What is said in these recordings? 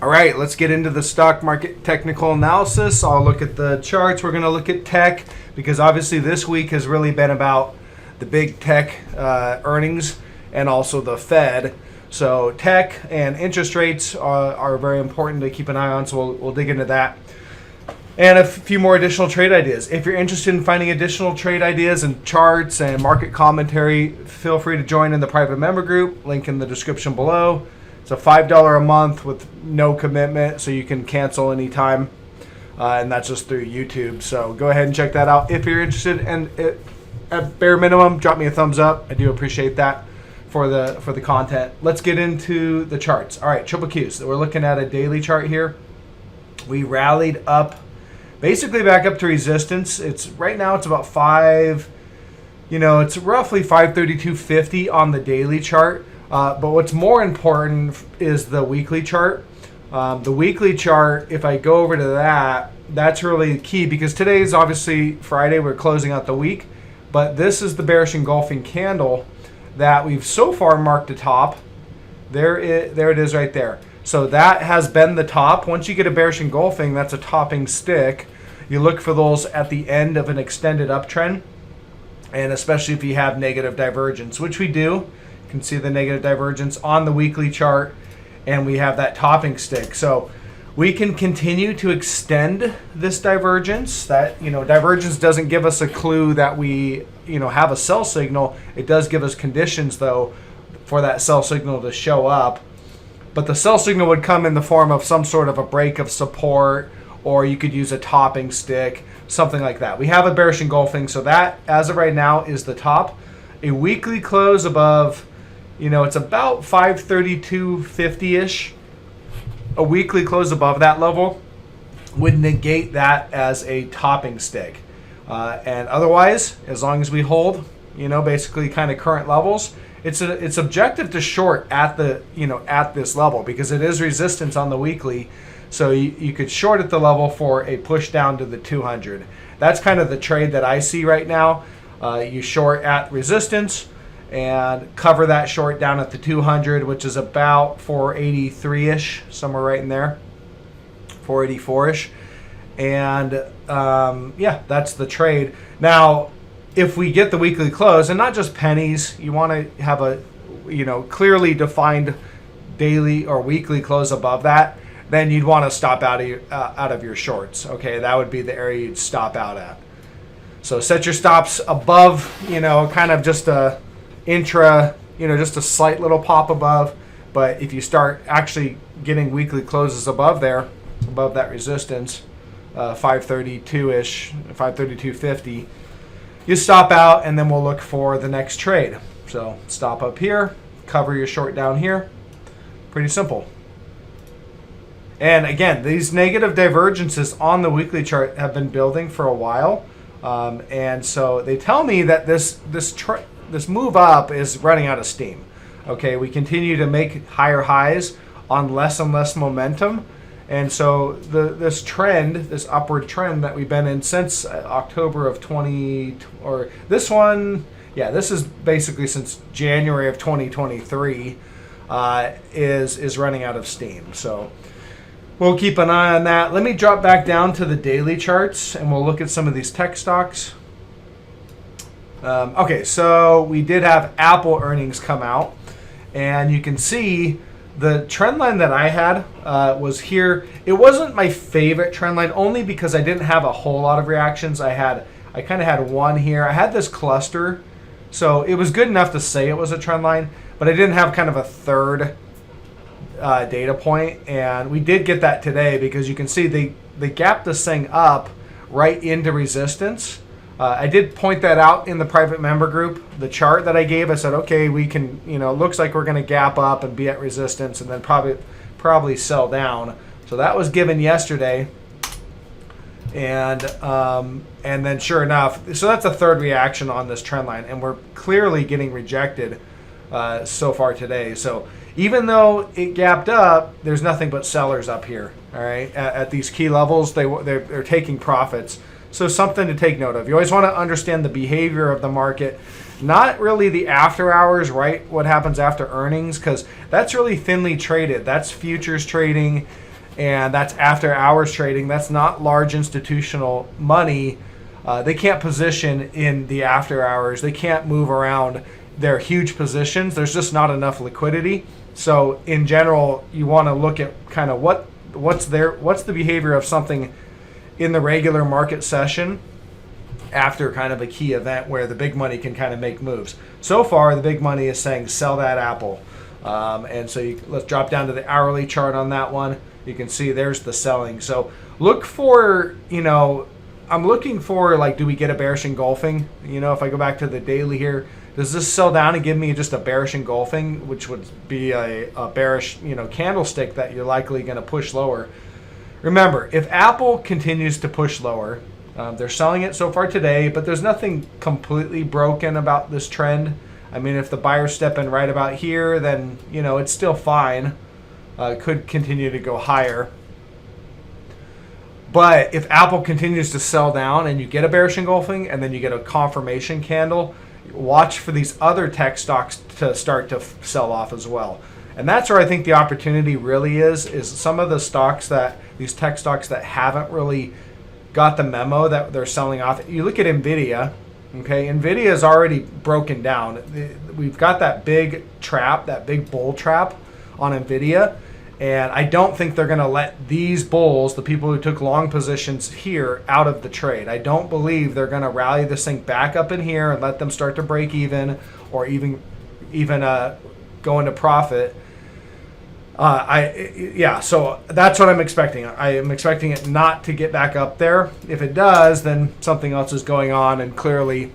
All right, let's get into the stock market technical analysis. I'll look at the charts. We're going to look at tech because obviously this week has really been about the big tech earnings and also the Fed. So tech and interest rates are very important to keep an eye on, so we'll dig into that. And a few more additional trade ideas. If you're interested in finding additional trade ideas and charts and market commentary, feel free to join in the private member group, link in the description below. It's a $5 a month with no commitment, so you can cancel anytime, and that's just through YouTube. So go ahead and check that out if you're interested. And at bare minimum, drop me a thumbs up. I do appreciate that for the content. Let's get into the charts. All right, triple Qs. So we're looking at a daily chart here. We rallied up, basically back up to resistance. It's right now it's about it's roughly 532.50 on the daily chart. But what's more important is the weekly chart. The weekly chart, if I go over to that, that's really key because today is obviously Friday. We're closing out the week. But this is the bearish engulfing candle that we've so far marked the top. There it is right there. So that has been the top. Once you get a bearish engulfing, that's a topping stick. You look for those at the end of an extended uptrend, and especially if you have negative divergence, which we do. You can see the negative divergence on the weekly chart, and we have that topping stick. So we can continue to extend this divergence. That, divergence doesn't give us a clue that we, have a sell signal. It does give us conditions, though, for that sell signal to show up. But the sell signal would come in the form of some sort of a break of support, or you could use a topping stick, something like that. We have a bearish engulfing, so that, as of right now, is the top. A weekly close above, it's about 532.50-ish. A weekly close above that level would negate that as a topping stick. And otherwise, as long as we hold, basically kind of current levels, it's objective to short at the, at this level because it is resistance on the weekly. So you could short at the level for a push down to the 200. That's kind of the trade that I see right now. You short at resistance and cover that short down at the 200, which is about 483-ish, somewhere right in there, 484-ish. And that's the trade. Now, if we get the weekly close, and not just pennies, you want to have a clearly defined daily or weekly close above that, then you'd want to stop out of your shorts. Okay, that would be the area you'd stop out at. So set your stops above, kind of just a just a slight little pop above. But if you start actually getting weekly closes above there, above that resistance, 532-ish, 532.50, you stop out, and then we'll look for the next trade. So stop up here, cover your short down here. Pretty simple. And again, these negative divergences on the weekly chart have been building for a while. And so they tell me that this move up is running out of steam. Okay, we continue to make higher highs on less and less momentum. And so this upward trend that we've been in since October of 20, or this one, this is basically since January of 2023, is running out of steam. So we'll keep an eye on that. Let me drop back down to the daily charts, and we'll look at some of these tech stocks. Okay, so we did have Apple earnings come out, and you can see the trend line that I had was here. It wasn't my favorite trend line, only because I didn't have a whole lot of reactions. I kind of had one here. I had this cluster, so it was good enough to say it was a trend line, but I didn't have kind of a third data point. And we did get that today because you can see they gapped this thing up right into resistance. I did point that out in the private member group, the chart that I gave. I said, okay, we can, looks like we're going to gap up and be at resistance and then probably sell down. So that was given yesterday. And then sure enough, so that's a third reaction on this trend line, and we're clearly getting rejected so far today. So even though it gapped up, there's nothing but sellers up here. All right, at these key levels, they're taking profits. So something to take note of. You always want to understand the behavior of the market Not really the after hours, right? What happens after earnings, because that's really thinly traded. That's futures trading, and that's after hours trading. That's not large institutional money. They can't position in the after hours. They can't move around their huge positions. There's just not enough liquidity. So in general, you want to look at kind of what's the behavior of something in the regular market session after kind of a key event where the big money can kind of make moves. So far, the big money is saying sell that Apple. And so let's drop down to the hourly chart on that one. You can see there's the selling. So look for, I'm looking for, like, do we get a bearish engulfing? If I go back to the daily here, does this sell down and give me just a bearish engulfing, which would be a bearish, candlestick that you're likely going to push lower? Remember, if Apple continues to push lower, they're selling it so far today, but there's nothing completely broken about this trend. I mean, if the buyers step in right about here, then, it's still fine. It could continue to go higher. But if Apple continues to sell down and you get a bearish engulfing and then you get a confirmation candle, watch for these other tech stocks to start to sell off as well. And that's where I think the opportunity really is some of the stocks these tech stocks that haven't really got the memo that they're selling off. You look at Nvidia, okay? Nvidia is already broken down. We've got that big trap, that big bull trap on Nvidia. And I don't think they're going to let these bulls, the people who took long positions here, out of the trade. I don't believe they're going to rally this thing back up in here and let them start to break even or even go into profit. So that's what I'm expecting. I am expecting it not to get back up there. If it does, then something else is going on and clearly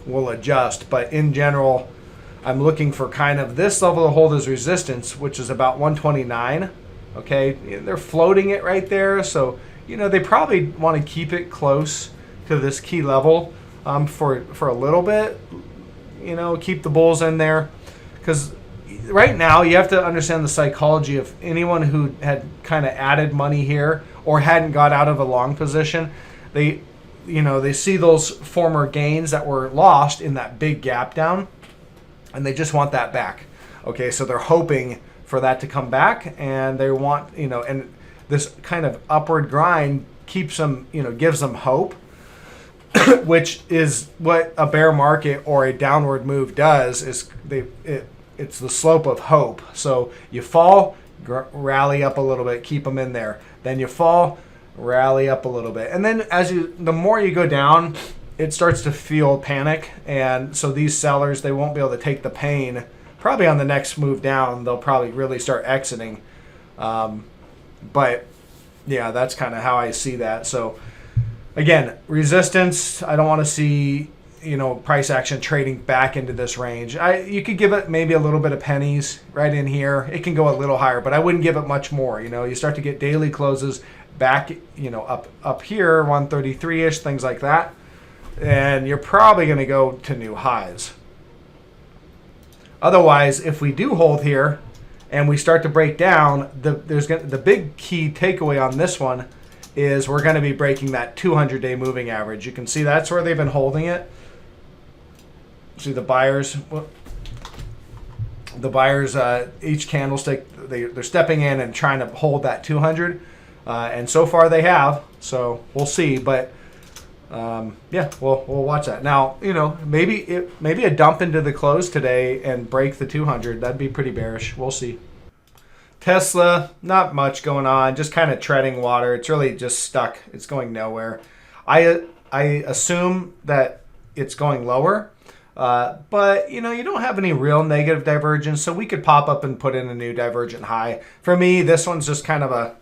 we'll adjust. But in general, I'm looking for kind of this level to hold as resistance, which is about 129. Okay, they're floating it right there. So, they probably want to keep it close to this key level for a little bit. Keep the bulls in there. Because right now, you have to understand the psychology of anyone who had kind of added money here or hadn't got out of a long position. They see those former gains that were lost in that big gap down, and they just want that back. Okay, so they're hoping for that to come back, and they want, and this kind of upward grind keeps them, gives them hope, which is what a bear market or a downward move does. It's the slope of hope. So you fall, rally up a little bit, keep them in there. Then you fall, rally up a little bit, and then the more you go down, it starts to feel panic, and so these sellers, they won't be able to take the pain. Probably on the next move down, they'll probably really start exiting. But yeah, that's kind of how I see that. So again, resistance, I don't want to see, price action trading back into this range. You could give it maybe a little bit of pennies right in here. It can go a little higher, but I wouldn't give it much more. You start to get daily closes back, up here, 133-ish, things like that. And you're probably going to go to new highs. Otherwise, if we do hold here and we start to break down, the big key takeaway on this one is we're going to be breaking that 200-day moving average. You can see that's where they've been holding it. See the buyers, each candlestick, they're stepping in and trying to hold that 200. And so far they have. So we'll see. But we'll watch that. Now, maybe a dump into the close today and break the 200. That'd be pretty bearish. We'll see. Tesla, not much going on. Just kind of treading water. It's really just stuck. It's going nowhere. I assume that it's going lower. But, you don't have any real negative divergence. So we could pop up and put in a new divergent high. For me, this one's just kind of a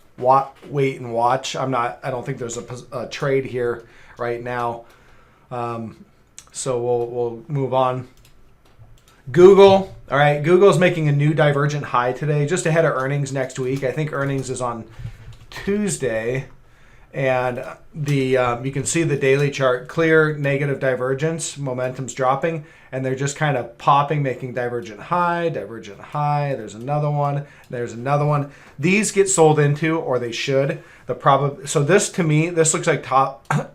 wait and watch. I don't think there's a trade here right now. So we'll move on. Google. All right. Google's making a new divergent high today, just ahead of earnings next week. I think earnings is on Tuesday. And you can see the daily chart, clear negative divergence, momentum's dropping, and they're just kind of popping, making divergent high, there's another one, there's another one. These get sold into, or they should. So this, to me, this looks like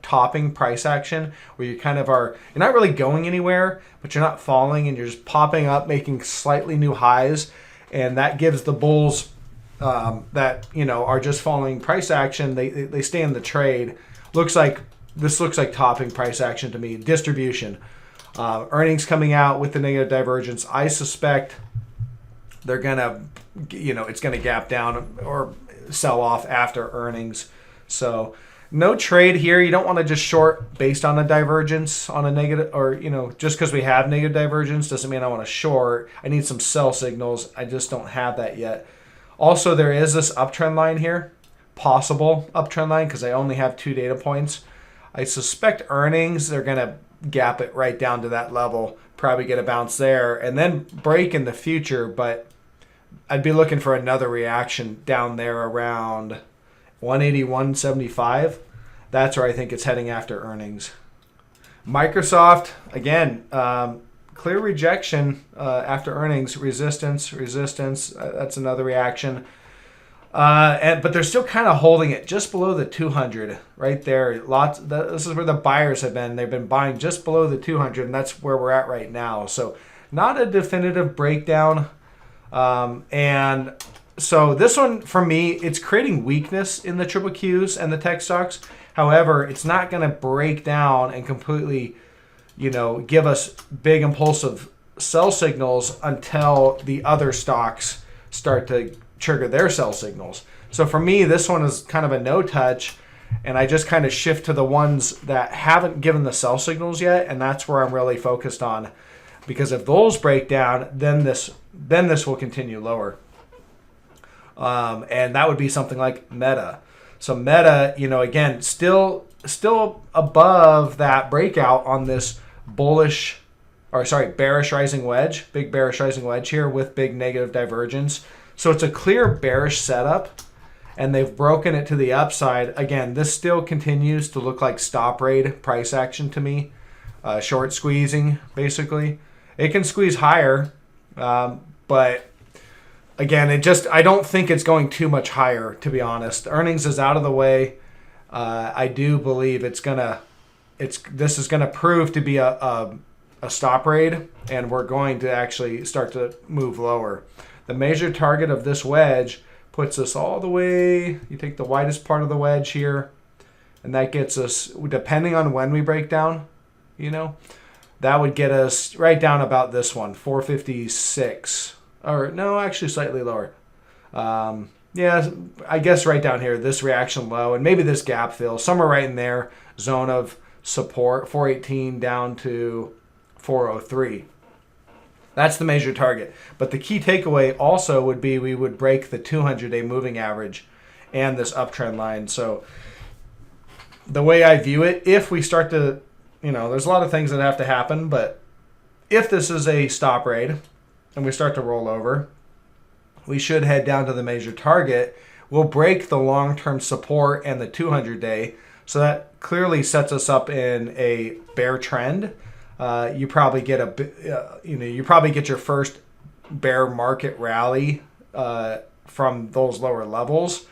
topping price action, where you kind of are, you're not really going anywhere, but you're not falling, and you're just popping up, making slightly new highs, and that gives the bulls that are just following price action, they stay in the trade. This looks like topping price action to me. Distribution, earnings coming out with the negative divergence. I suspect they're gonna, it's gonna gap down or sell off after earnings. So no trade here. You don't want to just short based on a divergence on a negative, or just because we have negative divergence doesn't mean I want to short. I need some sell signals. I just don't have that yet. Also, there is this uptrend line here, possible uptrend line, because I only have 2 data points. I suspect earnings, they're going to gap it right down to that level, probably get a bounce there, and then break in the future, but I'd be looking for another reaction down there around 181.75. That's where I think it's heading after earnings. Microsoft, again, clear rejection after earnings, resistance. That's another reaction. But they're still kind of holding it just below the 200 right there. This is where the buyers have been. They've been buying just below the 200, and that's where we're at right now. So not a definitive breakdown. And so this one, for me, it's creating weakness in the triple Qs and the tech stocks. However, it's not going to break down and completely give us big impulsive sell signals until the other stocks start to trigger their sell signals. So for me, this one is kind of a no touch, and I just kind of shift to the ones that haven't given the sell signals yet, and that's where I'm really focused on, because if those break down, then this will continue lower. And that would be something like Meta. So Meta, again, still above that breakout on this bearish rising wedge, big bearish rising wedge here with big negative divergence. So it's a clear bearish setup, and they've broken it to the upside. Again, this still continues to look like stop rate price action to me, short squeezing basically. It can squeeze higher, but again, I don't think it's going too much higher, to be honest. Earnings is out of the way. I do believe this is gonna prove to be a stop rate, and we're going to actually start to move lower. The major target of this wedge puts us all the way, you take the widest part of the wedge here, and that gets us, depending on when we break down, that would get us right down about this one, 456. Or no, actually slightly lower. Yeah, I guess right down here, this reaction low, and maybe this gap fill, somewhere right in there, zone of support, 418 down to 403. That's the major target. But the key takeaway also would be we would break the 200-day moving average and this uptrend line. So the way I view it, if we start to, there's a lot of things that have to happen, but if this is a stop rate and we start to roll over, we should head down to the major target. We'll break the long-term support and the 200-day. So that clearly sets us up in a bear trend. You probably get your first bear market rally from those lower levels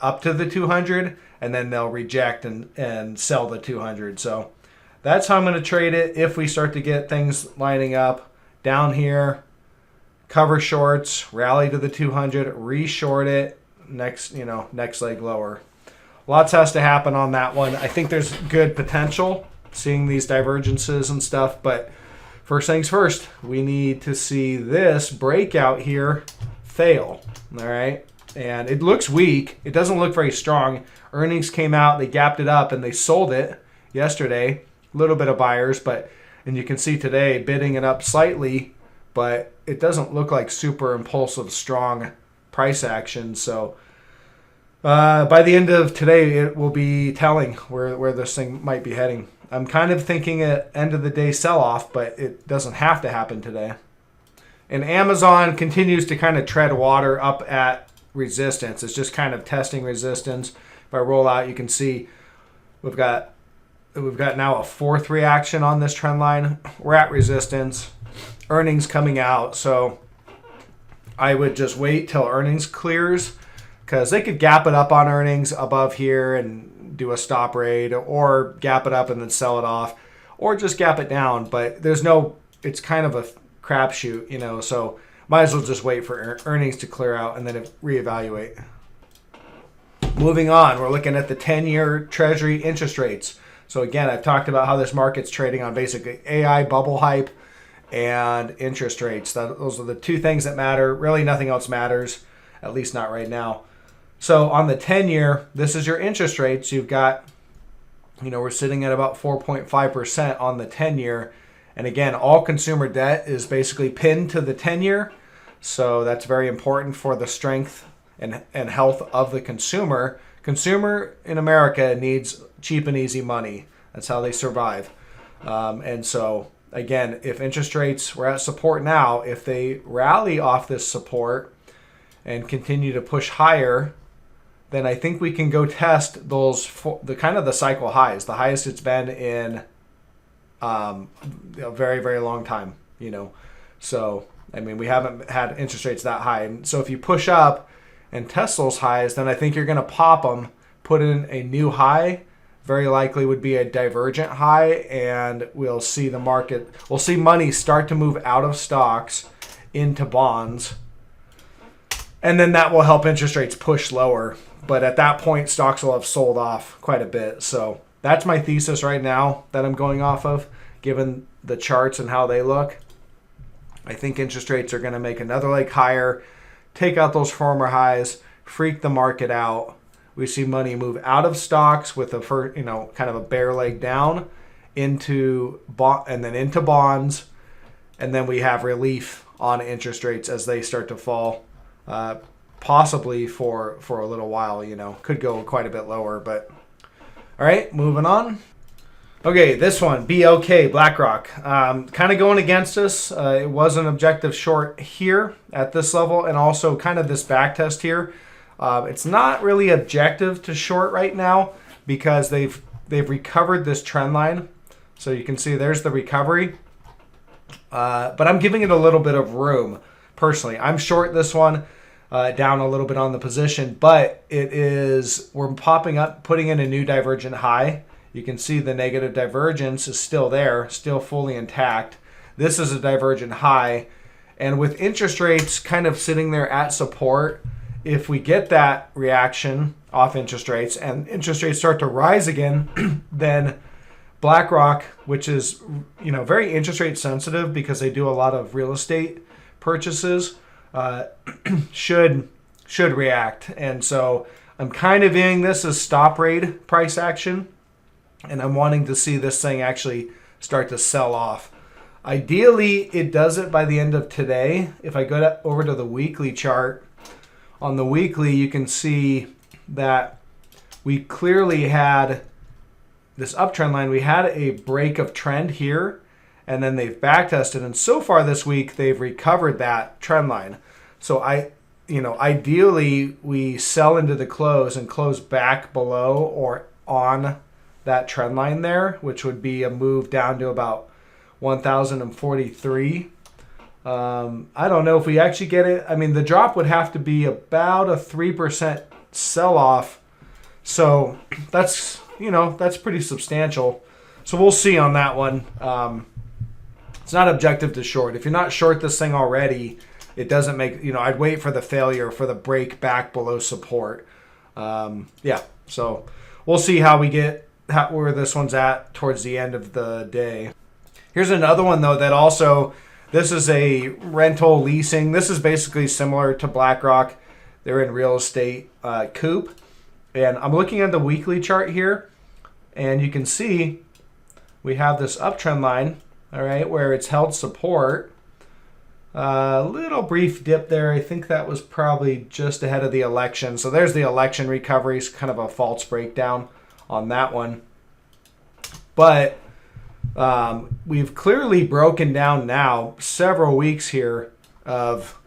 up to the 200, and then they'll reject and sell the 200. So that's how I'm going to trade it. If we start to get things lining up down here, cover shorts, rally to the 200, re-short it, next leg lower. Lots has to happen on that one. I think there's good potential seeing these divergences and stuff, but first things first, we need to see this breakout here fail. All right, and it looks weak. It doesn't look very strong. Earnings came out, they gapped it up, and they sold it yesterday. A little bit of buyers, and you can see today bidding it up slightly, but it doesn't look like super impulsive, strong price action. So by the end of today, it will be telling where this thing might be heading. I'm kind of thinking at end of the day sell-off, but it doesn't have to happen today. And Amazon continues to kind of tread water up at resistance. It's just kind of testing resistance. If I roll out, you can see we've got now a fourth reaction on this trend line. We're at resistance. Earnings coming out, so I would just wait till earnings clears, because they could gap it up on earnings above here and do a stop rate, or gap it up and then sell it off, or just gap it down. But it's kind of a crapshoot, so might as well just wait for earnings to clear out and then reevaluate. Moving on, we're looking at the 10-year Treasury interest rates. So again, I've talked about how this market's trading on basically AI bubble hype and interest rates. Those are the two things that matter. Really nothing else matters, at least not right now. So on the 10-year, this is your interest rates. You've got, we're sitting at about 4.5% on the 10-year. And again, all consumer debt is basically pinned to the 10-year. So that's very important for the strength and health of the consumer. Consumer in America needs cheap and easy money. That's how they survive. And so, again, if interest rates, we're at support now, if they rally off this support and continue to push higher, then I think we can go test the cycle highs, the highest it's been in a very, very long time, So, we haven't had interest rates that high. And so if you push up and test those highs, then I think you're going to pop them, put in a new high. Very likely would be a divergent high, and we'll see money start to move out of stocks into bonds. And then that will help interest rates push lower. But at that point, stocks will have sold off quite a bit. So that's my thesis right now that I'm going off of, given the charts and how they look. I think interest rates are going to make another leg higher, take out those former highs, freak the market out. We see money move out of stocks with kind of a bear leg down into bonds, and then we have relief on interest rates as they start to fall, possibly for a little while. Could go quite a bit lower, but all right, moving on. Okay, this one, BOK, BlackRock, kind of going against us. It was an objective short here at this level, and also kind of this back test here. It's not really objective to short right now because they've recovered this trend line. So you can see there's the recovery. But I'm giving it a little bit of room. Personally, I'm short this one, down a little bit on the position, but we're popping up, putting in a new divergent high. You can see the negative divergence is still there, still fully intact. This is a divergent high. And with interest rates kind of sitting there at support, if we get that reaction off interest rates and interest rates start to rise again, then BlackRock, which is very interest rate sensitive because they do a lot of real estate purchases, should react. And so I'm kind of viewing this as stop rate price action, and I'm wanting to see this thing actually start to sell off. Ideally, it does it by the end of today. If I go over to the weekly chart, on the weekly, you can see that we clearly had this uptrend line. We had a break of trend here, and then they've backtested. And so far this week, they've recovered that trend line. So ideally, we sell into the close and close back below or on that trend line there, which would be a move down to about 1,043. I don't know if we actually get it. The drop would have to be about a 3% sell-off. So that's pretty substantial. So we'll see on that one. It's not objective to short. If you're not short this thing already, it doesn't make, I'd wait for the failure, for the break back below support. So we'll see how we get, where this one's at towards the end of the day. Here's another one, though, that also, this is a rental leasing. This is basically similar to BlackRock. They're in real estate coupe. And I'm looking at the weekly chart here, and you can see we have this uptrend line, all right, where it's held support. A little brief dip there. I think that was probably just ahead of the election. So there's the election recovery, kind of a false breakdown on that one. But we've clearly broken down now several weeks here of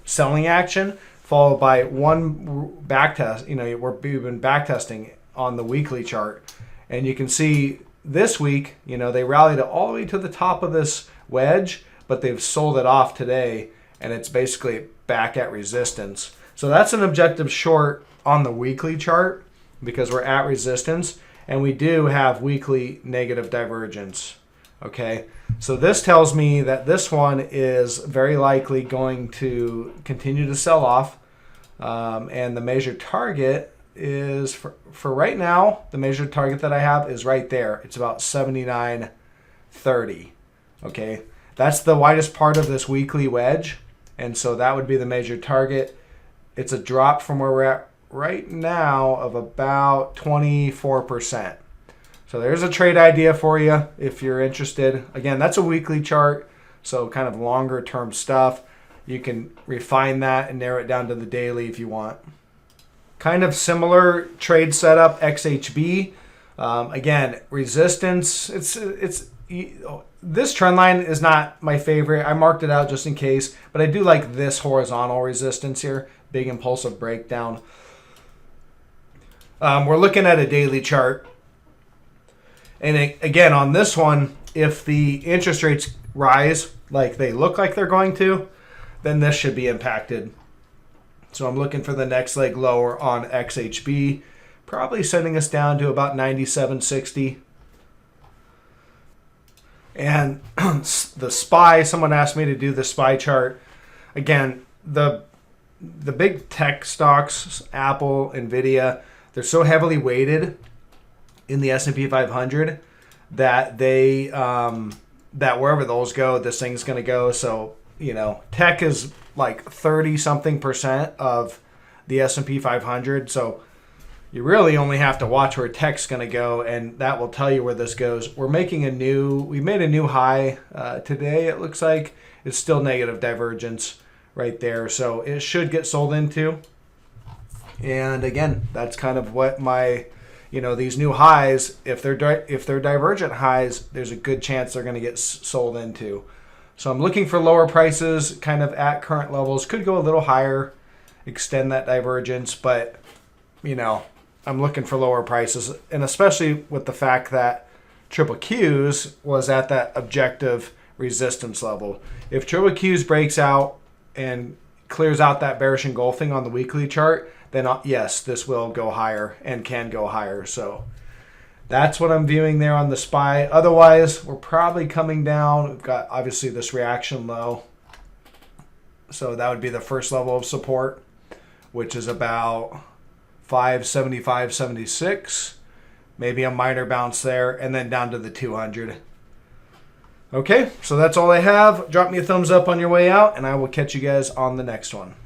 selling action. followed by one back test. We've been back testing on the weekly chart, and you can see this week, they rallied all the way to the top of this wedge, but they've sold it off today, and it's basically back at resistance. So that's an objective short on the weekly chart because we're at resistance, and we do have weekly negative divergence. Okay, so this tells me that this one is very likely going to continue to sell off, and the measured target is for right now, the measured target that I have is right there. It's about 79.30. Okay, that's the widest part of this weekly wedge, and so that would be the measured target. It's a drop from where we're at right now of about 24%. So there's a trade idea for you if you're interested. Again, that's a weekly chart, so kind of longer term stuff. You can refine that and narrow it down to the daily if you want. Kind of similar trade setup, XHB. Again, resistance. This trend line is not my favorite. I marked it out just in case, but I do like this horizontal resistance here. Big impulsive breakdown. We're looking at a daily chart. And again, on this one, if the interest rates rise like they look like they're going to, then this should be impacted. So I'm looking for the next leg lower on XHB, probably sending us down to about 97.60. And the SPY, someone asked me to do the SPY chart. Again, the big tech stocks, Apple, Nvidia, they're so heavily weighted in the S&P 500 that they that wherever those go, this thing's going to go. So, tech is like 30-something% of the S&P 500. So you really only have to watch where tech's going to go, and that will tell you where this goes. We made a new high today. It looks like it's still negative divergence right there. So it should get sold into. And again, that's kind of what my, these new highs, if they're divergent highs, there's a good chance they're going to get sold into. So I'm looking for lower prices kind of at current levels. Could go a little higher, extend that divergence, but, I'm looking for lower prices. And especially with the fact that triple Qs was at that objective resistance level. If triple Qs breaks out and clears out that bearish engulfing on the weekly chart, then yes, this will go higher and can go higher. So that's what I'm viewing there on the SPY. Otherwise, we're probably coming down. We've got obviously this reaction low. So that would be the first level of support, which is about 575.76. Maybe a minor bounce there, and then down to the 200. Okay, so that's all I have. Drop me a thumbs up on your way out, and I will catch you guys on the next one.